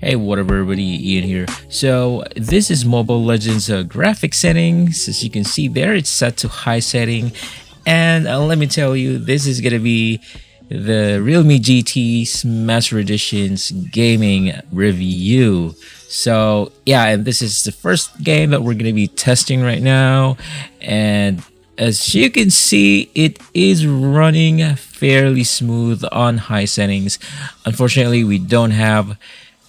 Hey, what up everybody, Ian here. So this is Mobile Legends graphic settings. As you can see there, it's set to high setting. And let me tell you, this is gonna be the Realme GT Master Edition's gaming review. So yeah, and this is the first game that we're gonna be testing right now. And as you can see, it is running fairly smooth on high settings. Unfortunately, we don't have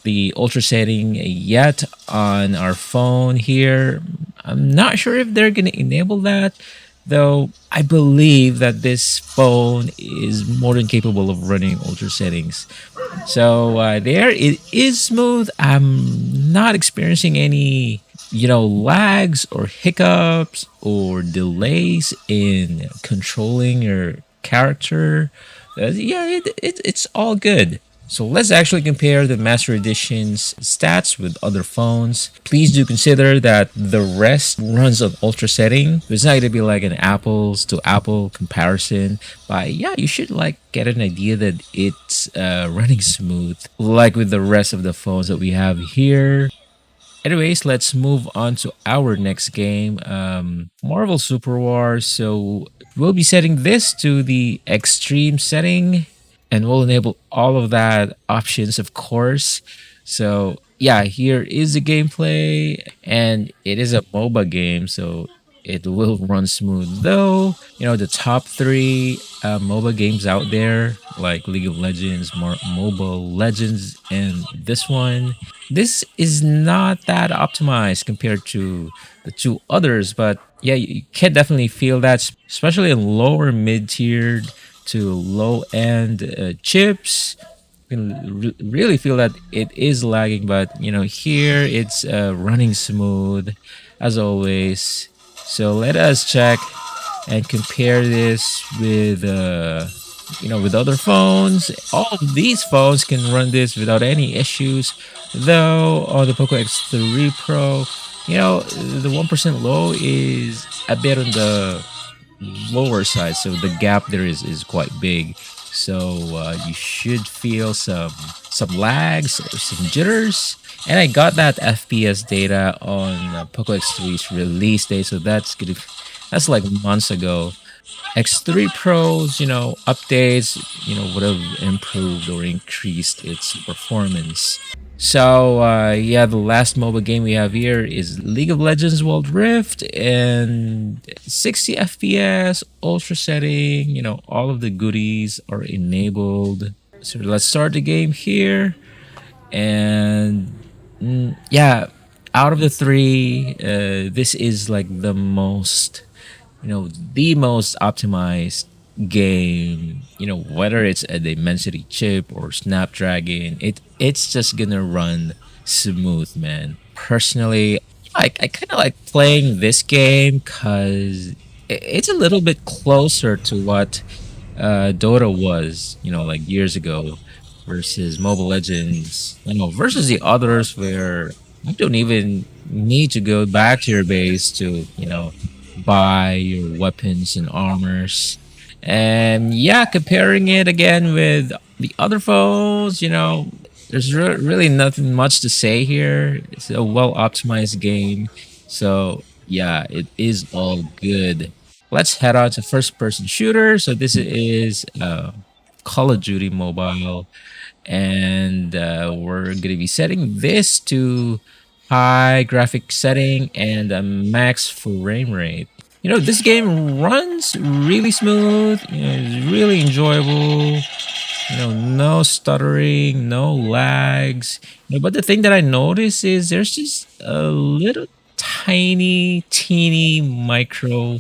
the ultra setting yet on our phone here. I'm not sure if they're going to enable that, though I believe that this phone is more than capable of running ultra settings. So there it is smooth. I'm not experiencing any lags or hiccups or delays in controlling your character. It's all good. So let's actually compare the Master Edition's stats with other phones. Please do consider that the rest runs on ultra setting. It's not going to be like an apples to apple comparison, but yeah, you should get an idea that it's running smooth like with the rest of the phones that we have here. Anyways, let's move on to our next game, Marvel Super Wars. So we'll be setting this to the extreme setting, and we'll enable all of that options, of course. So yeah, here is the gameplay, and it is a MOBA game, so it will run smooth. Though, the top three MOBA games out there, like League of Legends, Mobile Legends, and this one, this is not that optimized compared to the two others. But yeah, you can definitely feel that, especially in lower mid-tiered to low-end chips. You can really feel that it is lagging, but here it's running smooth as always. So let us check and compare this with with other phones. All of these phones can run this without any issues, though on the Poco X3 Pro, the 1% low is a bit on the lower side, so the gap there is quite big. So you should feel some lags or some jitters. And I got that FPS data on Poco X3's release date, so that's like months ago. X3 Pro's updates would have improved or increased its performance. So yeah, the last mobile game we have here is League of Legends Wild Rift, and 60 FPS, ultra setting, all of the goodies are enabled. So let's start the game here. And yeah, out of the three, this is like the most optimized game. Whether it's a Dimensity chip or Snapdragon, it's just gonna run smooth, man. Personally, I kind of like playing this game because it's a little bit closer to what Dota was, like years ago, versus Mobile Legends, versus the others where you don't even need to go back to your base to buy your weapons and armors. And yeah, comparing it again with the other phones, there's really nothing much to say here. It's a well optimized game, so yeah, it is all good. Let's head on to first person shooter. So this is Call of Duty Mobile, and we're gonna be setting this to high graphic setting and a max frame rate. This game runs really smooth. It's really enjoyable. No stuttering, no lags. But the thing that I notice is there's just a little tiny, teeny micro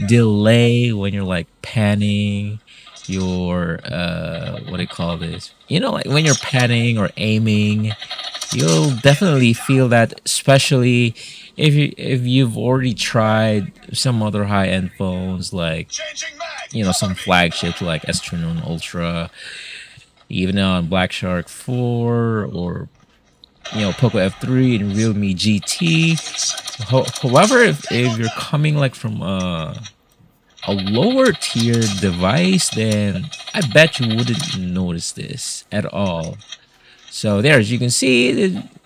delay when you're like panning your what do you call this? Like when you're panning or aiming, you'll definitely feel that, especially if you've already tried some other high-end phones, like some flagships like Astronon Ultra, even on Black Shark 4, or Poco F3 and Realme GT. However, if you're coming like from a lower tier device, then I bet you wouldn't notice this at all. So there, as you can see,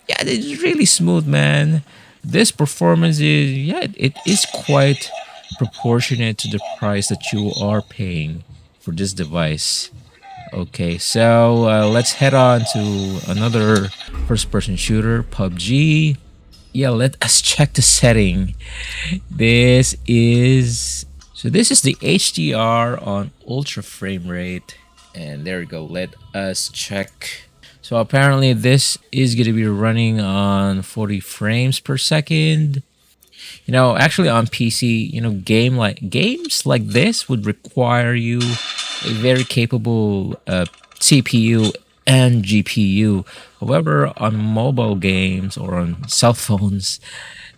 yeah, it's really smooth, man. This performance is, yeah, it is quite proportionate to the price that you are paying for this device. Okay, so let's head on to another first-person shooter, PUBG. Yeah, let us check the setting. This is the HDR on ultra frame rate, and there we go. Let us check. So apparently this is going to be running on 40 frames per second. You know, actually on PC, you know, games like this would require you a very capable CPU and GPU. However, on mobile games or on cell phones,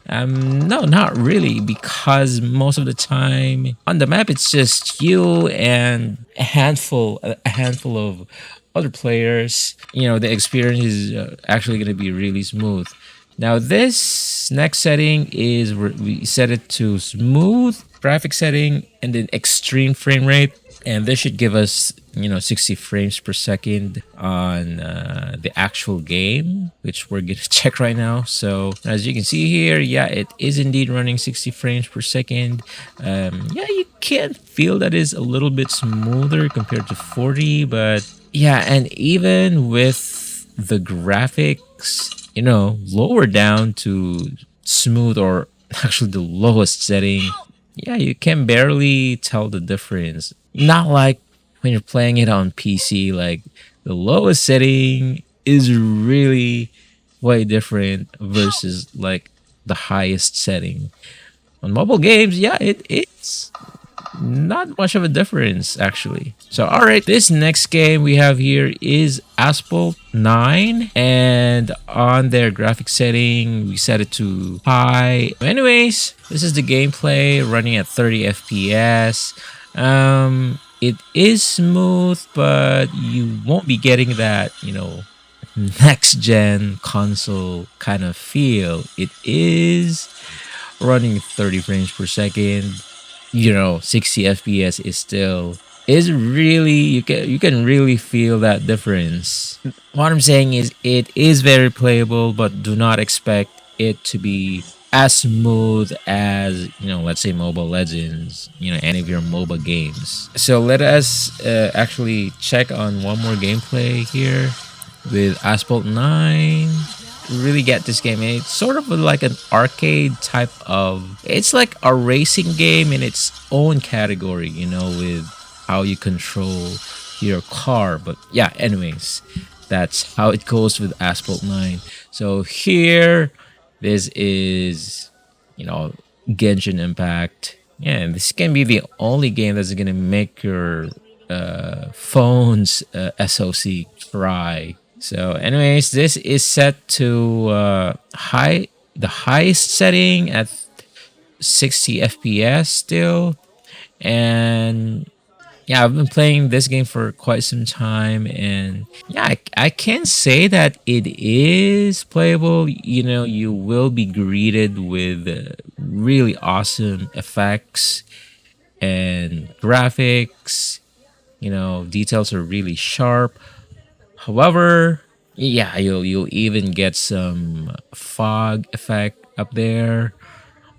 no, not really, because most of the time on the map it's just you and a handful of other players. You know, the experience is actually going to be really smooth. Now, this next setting is we set it to smooth graphic setting and then extreme frame rate, and this should give us, you know, 60 frames per second on the actual game, which we're gonna check right now. So as you can see here, yeah, it is indeed running 60 frames per second. Yeah, you can feel that is a little bit smoother compared to 40, but yeah, and even with the graphics, you know, lower down to smooth, or actually the lowest setting, yeah, you can barely tell the difference. Not like when you're playing it on PC, like the lowest setting is really way different versus like the highest setting. On mobile games, yeah, it's not much of a difference actually. So all right, this next game we have here is Asphalt 9, and on their graphic setting we set it to high. Anyways, this is the gameplay running at 30 fps. It is smooth, but you won't be getting that, you know, next gen console kind of feel. It is running 30 frames per second. You know, 60 fps is really, you can really feel that difference. What I'm saying is it is very playable, but do not expect it to be as smooth as, you know, let's say Mobile Legends, you know, any of your mobile games. So let us actually check on one more gameplay here with Asphalt 9. Really get this game. And it's sort of like an arcade type of, it's like a racing game in its own category, you know, with how you control your car. But yeah, anyways, that's how it goes with Asphalt 9. So here, this is, you know, Genshin Impact. Yeah, and this can be the only game that's gonna make your phone's SoC cry. So anyways, this is set to the highest setting at 60 fps still. And yeah, I've been playing this game for quite some time, and yeah, I can say that it is playable. You know, you will be greeted with really awesome effects and graphics. You know, details are really sharp. However, yeah, you'll even get some fog effect up there,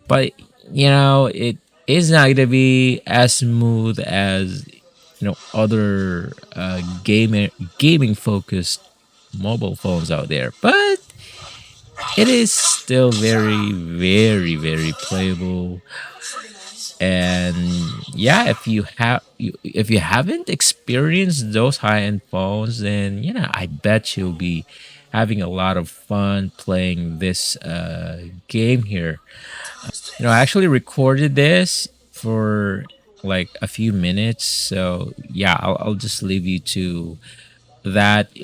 but you know, it is not gonna be as smooth as, you know, other gaming focused mobile phones out there. But it is still very, very, very playable. And yeah, if you haven't experienced those high end phones, then you know, I bet you'll be having a lot of fun playing this game here. You know, I actually recorded this for like a few minutes, so yeah, I'll just leave you to that.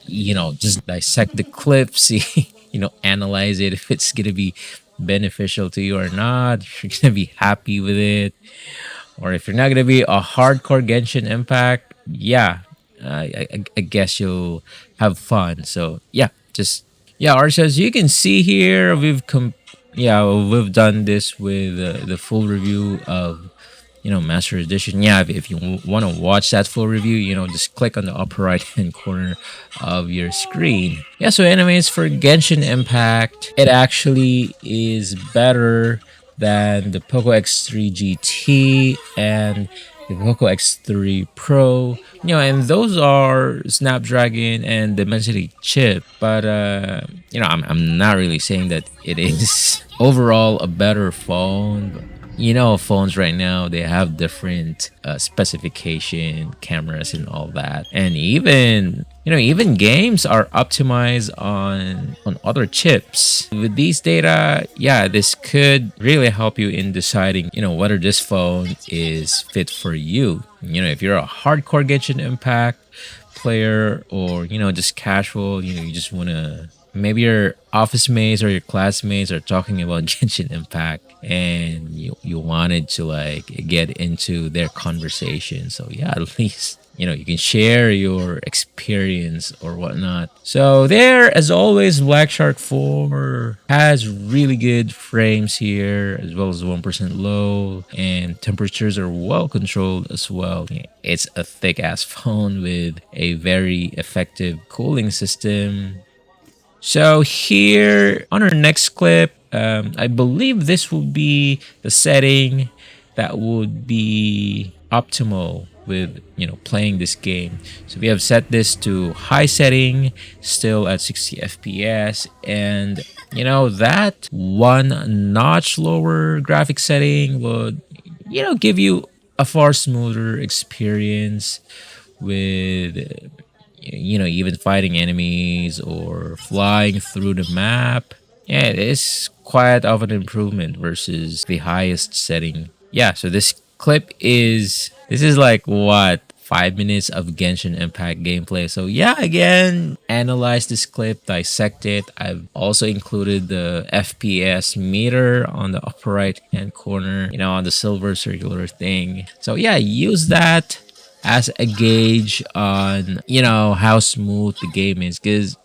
You know, just dissect the clip, see, you know, analyze it, if it's gonna be beneficial to you or not, if you're gonna be happy with it, or if you're not gonna be a hardcore Genshin Impact. Yeah, I guess you'll have fun. So yeah, just yeah, Archie, as you can see here, we've done this with the full review of Master Edition. Yeah, if you want to watch that full review, just click on the upper right hand corner of your screen. Yeah, so anyways, for Genshin Impact, it actually is better than the Poco X3 GT and the Poco X3 Pro. And those are Snapdragon and Dimensity chip. But I'm not really saying that it is overall a better phone. Phones right now, they have different specification, cameras and all that, and even games are optimized on other chips. With these data, yeah, this could really help you in deciding whether this phone is fit for you. If you're a hardcore Genshin Impact player, or just casual, you just want to, maybe your office mates or your classmates are talking about Genshin Impact, and you wanted to like get into their conversation. So yeah, at least you can share your experience or whatnot. So there, as always, Black Shark 4 has really good frames here, as well as 1% low, and temperatures are well controlled as well. It's a thick ass phone with a very effective cooling system. So here on our next clip, I believe this will be the setting that would be optimal with playing this game. So we have set this to high setting, still at 60 FPS, and that one notch lower graphic setting would give you a far smoother experience with even fighting enemies or flying through the map. Yeah, it is quite of an improvement versus the highest setting. Yeah, so this is like what, 5 minutes of Genshin Impact gameplay. So yeah, again, analyze this clip, dissect it. I've also included the FPS meter on the upper right hand corner, on the silver circular thing. So yeah, use that as a gauge on how smooth the game is, because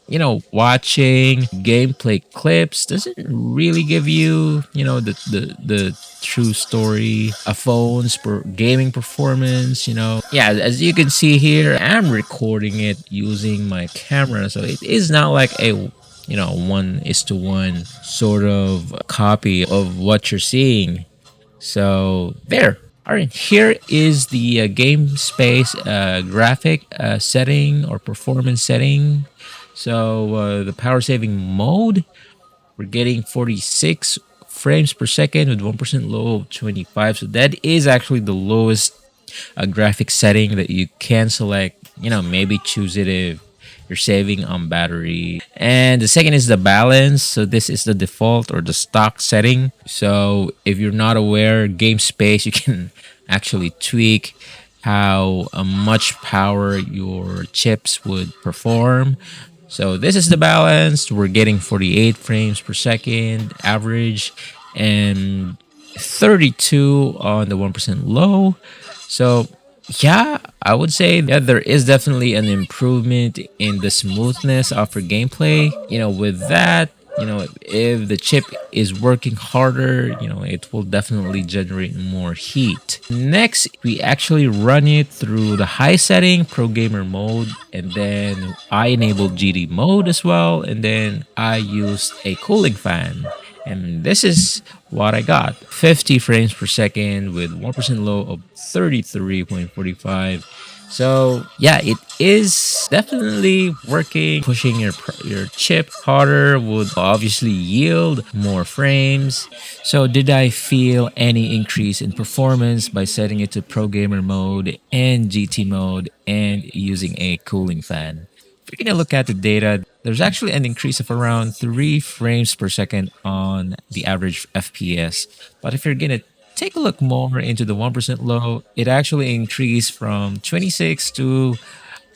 watching gameplay clips doesn't really give you the true story of phones for gaming performance. Yeah, as you can see here, I'm recording it using my camera, so it is not like a 1:1 sort of copy of what you're seeing. So there. All right, here is the game space graphic setting or performance setting. So the power saving mode, we're getting 46 frames per second with 1% low of 25. So that is actually the lowest graphic setting that you can select. Maybe choose it if you're saving on battery. And the second is the balance. So this is the default or the stock setting. So if you're not aware, game space, you can actually tweak how much power your chips would perform. So this is the balance. We're getting 48 frames per second average and 32 on the 1% low. So yeah, I would say that there is definitely an improvement in the smoothness of your gameplay. With that, if the chip is working harder, it will definitely generate more heat. Next, we actually run it through the high setting, pro gamer mode, and then I enabled GT mode as well, and then I used a cooling fan. And this is what I got. 50 frames per second with 1% low of 33.45. So yeah, it is definitely working. Pushing your chip harder would obviously yield more frames. So did I feel any increase in performance by setting it to pro gamer mode and GT mode and using a cooling fan? If you're going to look at the data, there's actually an increase of around 3 frames per second on the average FPS. But if you're going to take a look more into the 1% low, it actually increased from 26 to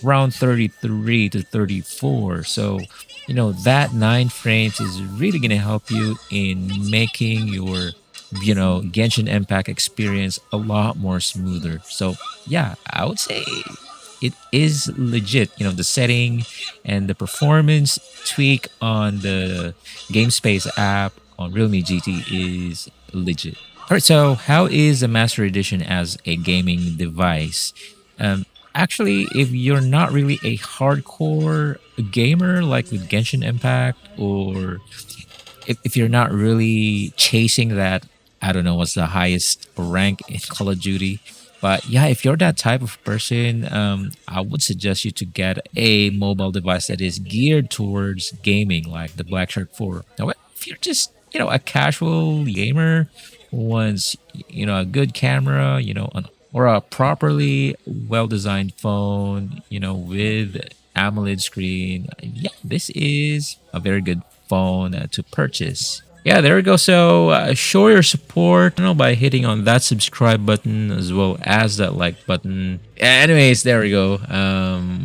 around 33 to 34. So, that 9 frames is really going to help you in making your, Genshin Impact experience a lot more smoother. So, yeah, I would say it is legit. The setting and the performance tweak on the GameSpace app on Realme GT is legit. All right, so how is the Master Edition as a gaming device? Um, Actually, if you're not really a hardcore gamer like with Genshin Impact, or if you're not really chasing that, I don't know what's the highest rank in Call of Duty. But yeah, if you're that type of person, I would suggest you to get a mobile device that is geared towards gaming, like the Black Shark 4. Now, if you're just, a casual gamer who wants, a good camera, or a properly well-designed phone, with AMOLED screen, yeah, this is a very good phone to purchase. Yeah, there we go. So show your support, by hitting on that subscribe button as well as that like button. Anyways, there we go.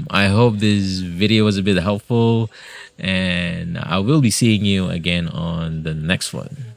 I hope this video was a bit helpful, and I will be seeing you again on the next one.